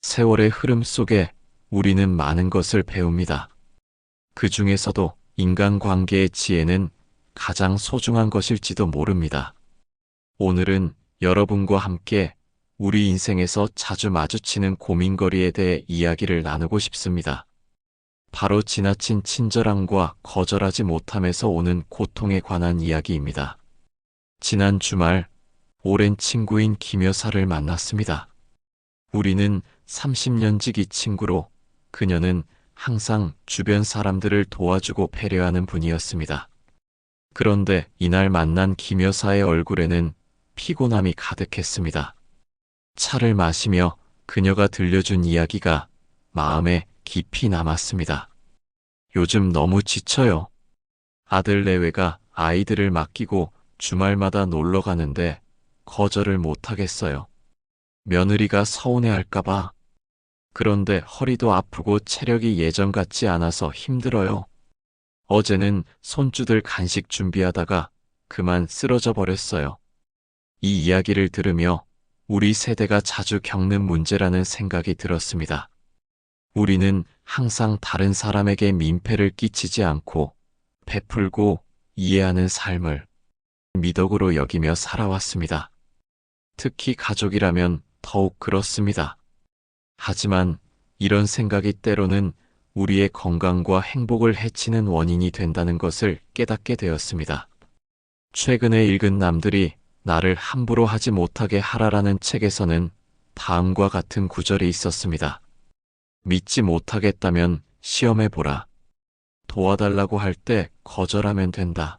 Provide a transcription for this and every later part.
세월의 흐름 속에 우리는 많은 것을 배웁니다. 그 중에서도 인간관계의 지혜는 가장 소중한 것일지도 모릅니다. 오늘은 여러분과 함께 우리 인생에서 자주 마주치는 고민거리에 대해 이야기를 나누고 싶습니다. 바로 지나친 친절함과 거절하지 못함에서 오는 고통에 관한 이야기입니다. 지난 주말 오랜 친구인 김 여사를 만났습니다. 우리는 30년 지기 친구로 그녀는 항상 주변 사람들을 도와주고 배려하는 분이었습니다. 그런데 이날 만난 김 여사의 얼굴에는 피곤함이 가득했습니다. 차를 마시며 그녀가 들려준 이야기가 마음에 깊이 남았습니다. 요즘 너무 지쳐요. 아들 내외가 아이들을 맡기고 주말마다 놀러 가는데 거절을 못하겠어요. 며느리가 서운해할까봐. 그런데 허리도 아프고 체력이 예전 같지 않아서 힘들어요. 어제는 손주들 간식 준비하다가 그만 쓰러져 버렸어요. 이 이야기를 들으며 우리 세대가 자주 겪는 문제라는 생각이 들었습니다. 우리는 항상 다른 사람에게 민폐를 끼치지 않고 베풀고 이해하는 삶을 미덕으로 여기며 살아왔습니다. 특히 가족이라면 더욱 그렇습니다. 하지만 이런 생각이 때로는 우리의 건강과 행복을 해치는 원인이 된다는 것을 깨닫게 되었습니다. 최근에 읽은 남들이 나를 함부로 하지 못하게 하라라는 책에서는 다음과 같은 구절이 있었습니다. 믿지 못하겠다면 시험해보라. 도와달라고 할 때 거절하면 된다.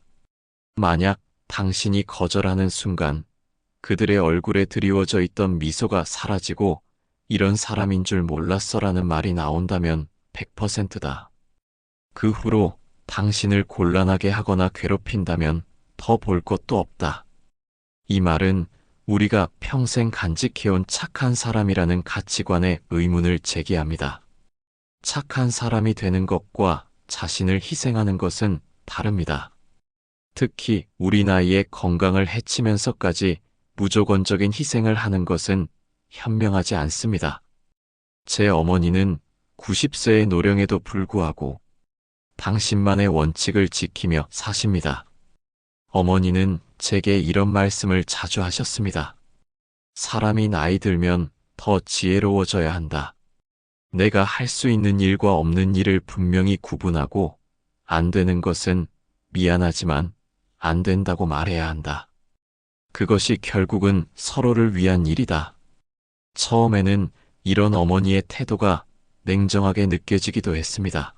만약 당신이 거절하는 순간 그들의 얼굴에 드리워져 있던 미소가 사라지고 이런 사람인 줄 몰랐어라는 말이 나온다면 100%다. 그 후로 당신을 곤란하게 하거나 괴롭힌다면 더 볼 것도 없다. 이 말은 우리가 평생 간직해온 착한 사람이라는 가치관에 의문을 제기합니다. 착한 사람이 되는 것과 자신을 희생하는 것은 다릅니다. 특히 우리 나이에 건강을 해치면서까지 무조건적인 희생을 하는 것은 현명하지 않습니다. 제 어머니는 90세의 노령에도 불구하고 당신만의 원칙을 지키며 사십니다. 어머니는 제게 이런 말씀을 자주 하셨습니다. 사람이 나이 들면 더 지혜로워져야 한다. 내가 할 수 있는 일과 없는 일을 분명히 구분하고 안 되는 것은 미안하지만 안 된다고 말해야 한다. 그것이 결국은 서로를 위한 일이다. 처음에는 이런 어머니의 태도가 냉정하게 느껴지기도 했습니다.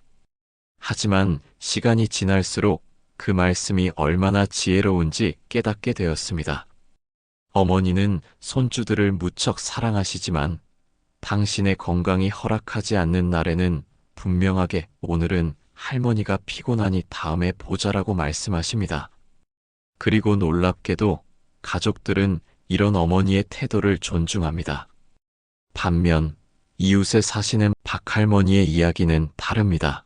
하지만 시간이 지날수록 그 말씀이 얼마나 지혜로운지 깨닫게 되었습니다. 어머니는 손주들을 무척 사랑하시지만 당신의 건강이 허락하지 않는 날에는 분명하게 오늘은 할머니가 피곤하니 다음에 보자라고 말씀하십니다. 그리고 놀랍게도 가족들은 이런 어머니의 태도를 존중합니다. 반면 이웃에 사시는 박할머니의 이야기는 다릅니다.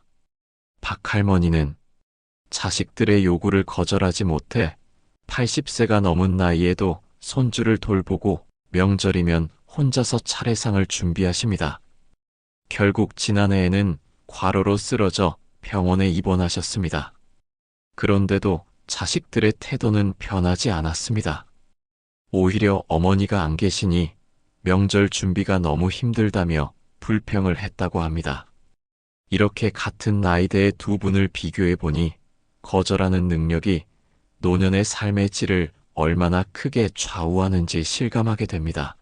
박할머니는 자식들의 요구를 거절하지 못해 80세가 넘은 나이에도 손주를 돌보고 명절이면 혼자서 차례상을 준비하십니다. 결국 지난해에는 과로로 쓰러져 병원에 입원하셨습니다. 그런데도 자식들의 태도는 변하지 않았습니다. 오히려 어머니가 안 계시니 명절 준비가 너무 힘들다며 불평을 했다고 합니다. 이렇게 같은 나이대의 두 분을 비교해보니 거절하는 능력이 노년의 삶의 질을 얼마나 크게 좌우하는지 실감하게 됩니다.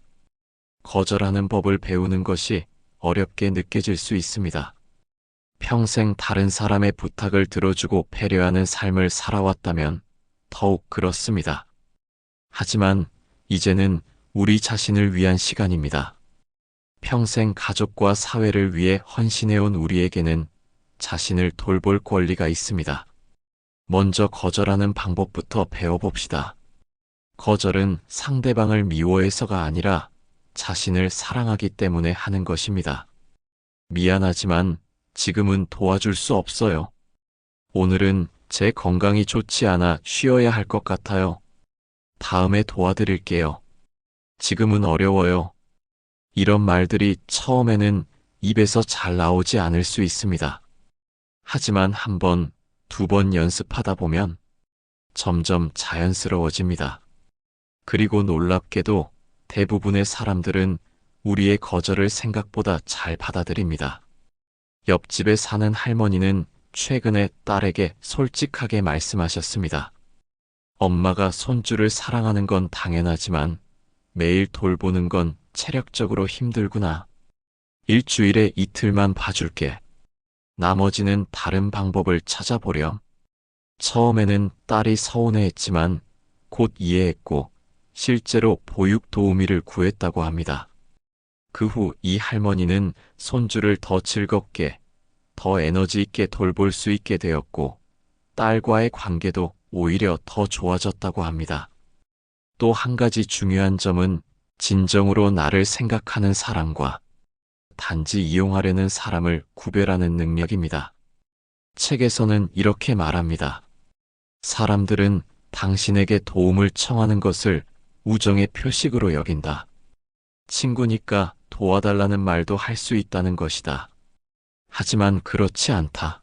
거절하는 법을 배우는 것이 어렵게 느껴질 수 있습니다. 평생 다른 사람의 부탁을 들어주고 배려하는 삶을 살아왔다면 더욱 그렇습니다. 하지만 이제는 우리 자신을 위한 시간입니다. 평생 가족과 사회를 위해 헌신해온 우리에게는 자신을 돌볼 권리가 있습니다. 먼저 거절하는 방법부터 배워봅시다. 거절은 상대방을 미워해서가 아니라 자신을 사랑하기 때문에 하는 것입니다. 미안하지만 지금은 도와줄 수 없어요. 오늘은 제 건강이 좋지 않아 쉬어야 할 것 같아요. 다음에 도와드릴게요. 지금은 어려워요. 이런 말들이 처음에는 입에서 잘 나오지 않을 수 있습니다. 하지만 한 번, 두 번 연습하다 보면 점점 자연스러워집니다. 그리고 놀랍게도 대부분의 사람들은 우리의 거절을 생각보다 잘 받아들입니다. 옆집에 사는 할머니는 최근에 딸에게 솔직하게 말씀하셨습니다. 엄마가 손주를 사랑하는 건 당연하지만 매일 돌보는 건 체력적으로 힘들구나. 일주일에 이틀만 봐줄게. 나머지는 다른 방법을 찾아보렴. 처음에는 딸이 서운해했지만 곧 이해했고 실제로 보육 도우미를 구했다고 합니다. 그 후 이 할머니는 손주를 더 즐겁게, 더 에너지 있게 돌볼 수 있게 되었고 딸과의 관계도 오히려 더 좋아졌다고 합니다. 또 한 가지 중요한 점은 진정으로 나를 생각하는 사람과 단지 이용하려는 사람을 구별하는 능력입니다. 책에서는 이렇게 말합니다. 사람들은 당신에게 도움을 청하는 것을 우정의 표식으로 여긴다. 친구니까 도와달라는 말도 할 수 있다는 것이다. 하지만 그렇지 않다.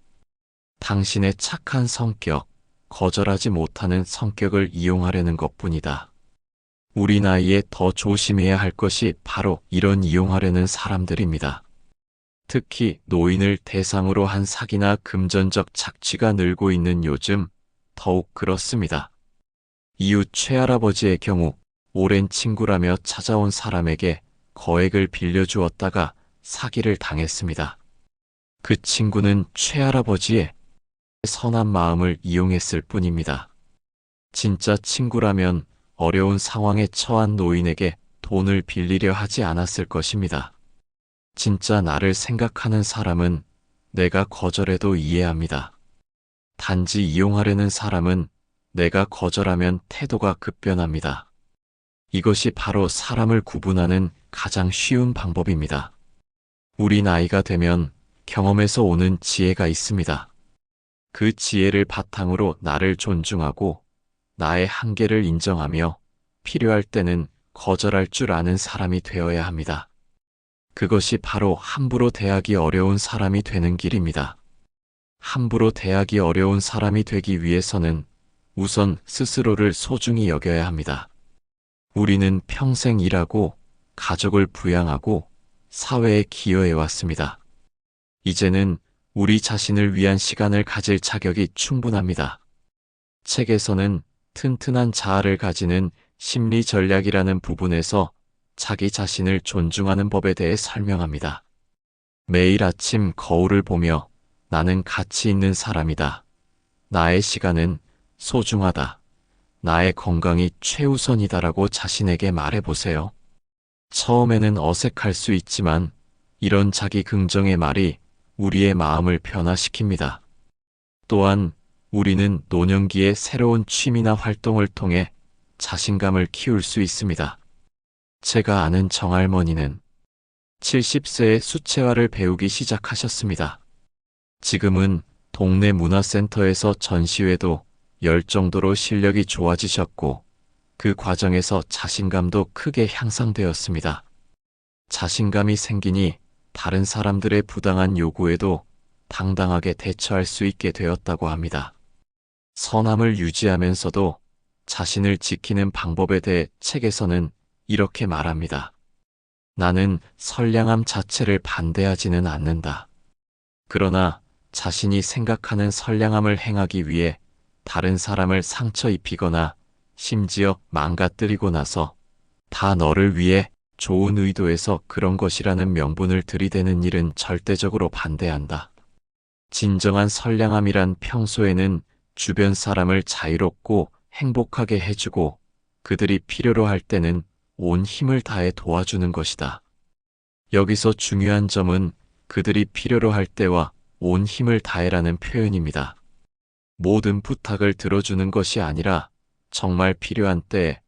당신의 착한 성격, 거절하지 못하는 성격을 이용하려는 것뿐이다. 우리 나이에 더 조심해야 할 것이 바로 이런 이용하려는 사람들입니다. 특히 노인을 대상으로 한 사기나 금전적 착취가 늘고 있는 요즘 더욱 그렇습니다. 이웃 최할아버지의 경우 오랜 친구라며 찾아온 사람에게 거액을 빌려주었다가 사기를 당했습니다. 그 친구는 최할아버지의 선한 마음을 이용했을 뿐입니다. 진짜 친구라면 어려운 상황에 처한 노인에게 돈을 빌리려 하지 않았을 것입니다. 진짜 나를 생각하는 사람은 내가 거절해도 이해합니다. 단지 이용하려는 사람은 내가 거절하면 태도가 급변합니다. 이것이 바로 사람을 구분하는 가장 쉬운 방법입니다. 우리 나이가 되면 경험에서 오는 지혜가 있습니다. 그 지혜를 바탕으로 나를 존중하고 나의 한계를 인정하며 필요할 때는 거절할 줄 아는 사람이 되어야 합니다. 그것이 바로 함부로 대하기 어려운 사람이 되는 길입니다. 함부로 대하기 어려운 사람이 되기 위해서는 우선 스스로를 소중히 여겨야 합니다. 우리는 평생 일하고 가족을 부양하고 사회에 기여해 왔습니다. 이제는 우리 자신을 위한 시간을 가질 자격이 충분합니다. 책에서는 튼튼한 자아를 가지는 심리 전략이라는 부분에서 자기 자신을 존중하는 법에 대해 설명합니다. 매일 아침 거울을 보며 나는 가치 있는 사람이다. 나의 시간은 소중하다. 나의 건강이 최우선이다라고 자신에게 말해보세요. 처음에는 어색할 수 있지만 이런 자기 긍정의 말이 우리의 마음을 변화시킵니다. 또한 우리는 노년기에 새로운 취미나 활동을 통해 자신감을 키울 수 있습니다. 제가 아는 정할머니는 70세에 수채화를 배우기 시작하셨습니다. 지금은 동네 문화센터에서 전시회도 열 정도로 실력이 좋아지셨고 그 과정에서 자신감도 크게 향상되었습니다. 자신감이 생기니 다른 사람들의 부당한 요구에도 당당하게 대처할 수 있게 되었다고 합니다. 선함을 유지하면서도 자신을 지키는 방법에 대해 책에서는 이렇게 말합니다. 나는 선량함 자체를 반대하지는 않는다. 그러나 자신이 생각하는 선량함을 행하기 위해 다른 사람을 상처 입히거나 심지어 망가뜨리고 나서 다 너를 위해 좋은 의도에서 그런 것이라는 명분을 들이대는 일은 절대적으로 반대한다. 진정한 선량함이란 평소에는 주변 사람을 자유롭고 행복하게 해주고 그들이 필요로 할 때는 온 힘을 다해 도와주는 것이다. 여기서 중요한 점은 그들이 필요로 할 때와 온 힘을 다해라는 표현입니다. 모든 부탁을 들어주는 것이 아니라 정말 필요한 때에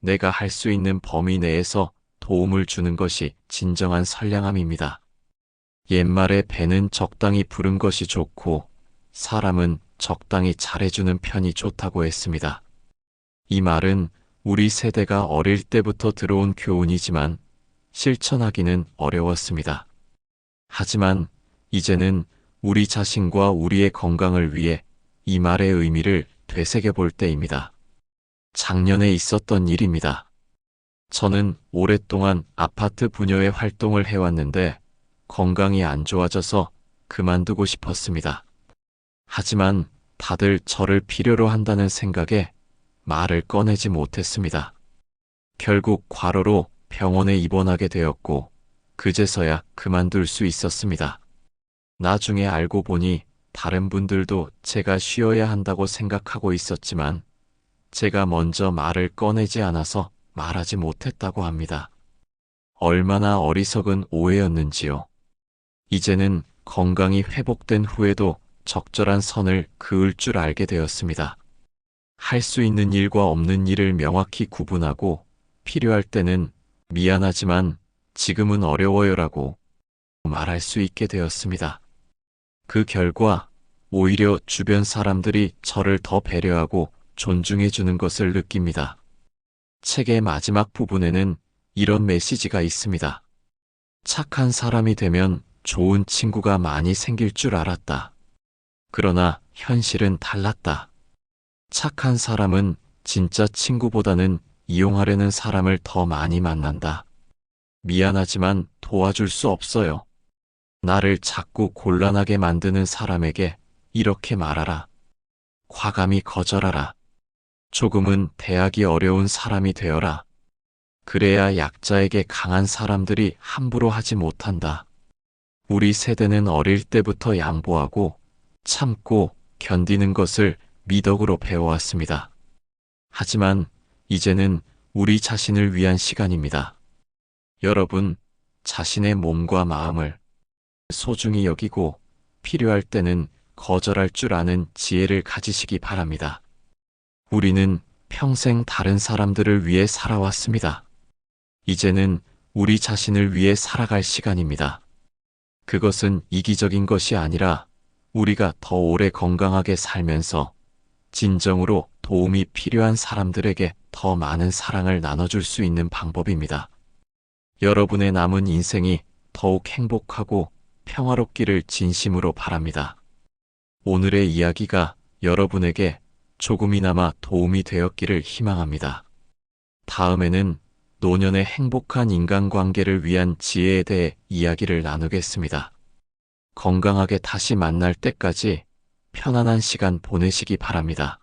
내가 할 수 있는 범위 내에서 도움을 주는 것이 진정한 선량함입니다. 옛말에 배는 적당히 부른 것이 좋고 사람은 적당히 잘해주는 편이 좋다고 했습니다. 이 말은 우리 세대가 어릴 때부터 들어온 교훈이지만 실천하기는 어려웠습니다. 하지만 이제는 우리 자신과 우리의 건강을 위해 이 말의 의미를 되새겨 볼 때입니다. 작년에 있었던 일입니다. 저는 오랫동안 아파트 부녀의 활동을 해왔는데 건강이 안 좋아져서 그만두고 싶었습니다. 하지만 다들 저를 필요로 한다는 생각에 말을 꺼내지 못했습니다. 결국 과로로 병원에 입원하게 되었고 그제서야 그만둘 수 있었습니다. 나중에 알고 보니 다른 분들도 제가 쉬어야 한다고 생각하고 있었지만 제가 먼저 말을 꺼내지 않아서 말하지 못했다고 합니다. 얼마나 어리석은 오해였는지요. 이제는 건강이 회복된 후에도 적절한 선을 그을 줄 알게 되었습니다. 할 수 있는 일과 없는 일을 명확히 구분하고 필요할 때는 미안하지만 지금은 어려워요라고 말할 수 있게 되었습니다. 그 결과 오히려 주변 사람들이 저를 더 배려하고 존중해 주는 것을 느낍니다. 책의 마지막 부분에는 이런 메시지가 있습니다. 착한 사람이 되면 좋은 친구가 많이 생길 줄 알았다. 그러나 현실은 달랐다. 착한 사람은 진짜 친구보다는 이용하려는 사람을 더 많이 만난다. 미안하지만 도와줄 수 없어요. 나를 자꾸 곤란하게 만드는 사람에게 이렇게 말하라. 과감히 거절하라. 조금은 대하기 어려운 사람이 되어라. 그래야 약자에게 강한 사람들이 함부로 하지 못한다. 우리 세대는 어릴 때부터 양보하고 참고 견디는 것을 미덕으로 배워왔습니다. 하지만 이제는 우리 자신을 위한 시간입니다. 여러분, 자신의 몸과 마음을 소중히 여기고 필요할 때는 거절할 줄 아는 지혜를 가지시기 바랍니다. 우리는 평생 다른 사람들을 위해 살아왔습니다. 이제는 우리 자신을 위해 살아갈 시간입니다. 그것은 이기적인 것이 아니라 우리가 더 오래 건강하게 살면서 진정으로 도움이 필요한 사람들에게 더 많은 사랑을 나눠줄 수 있는 방법입니다. 여러분의 남은 인생이 더욱 행복하고 평화롭기를 진심으로 바랍니다. 오늘의 이야기가 여러분에게 조금이나마 도움이 되었기를 희망합니다. 다음에는 노년의 행복한 인간관계를 위한 지혜에 대해 이야기를 나누겠습니다. 건강하게 다시 만날 때까지 편안한 시간 보내시기 바랍니다.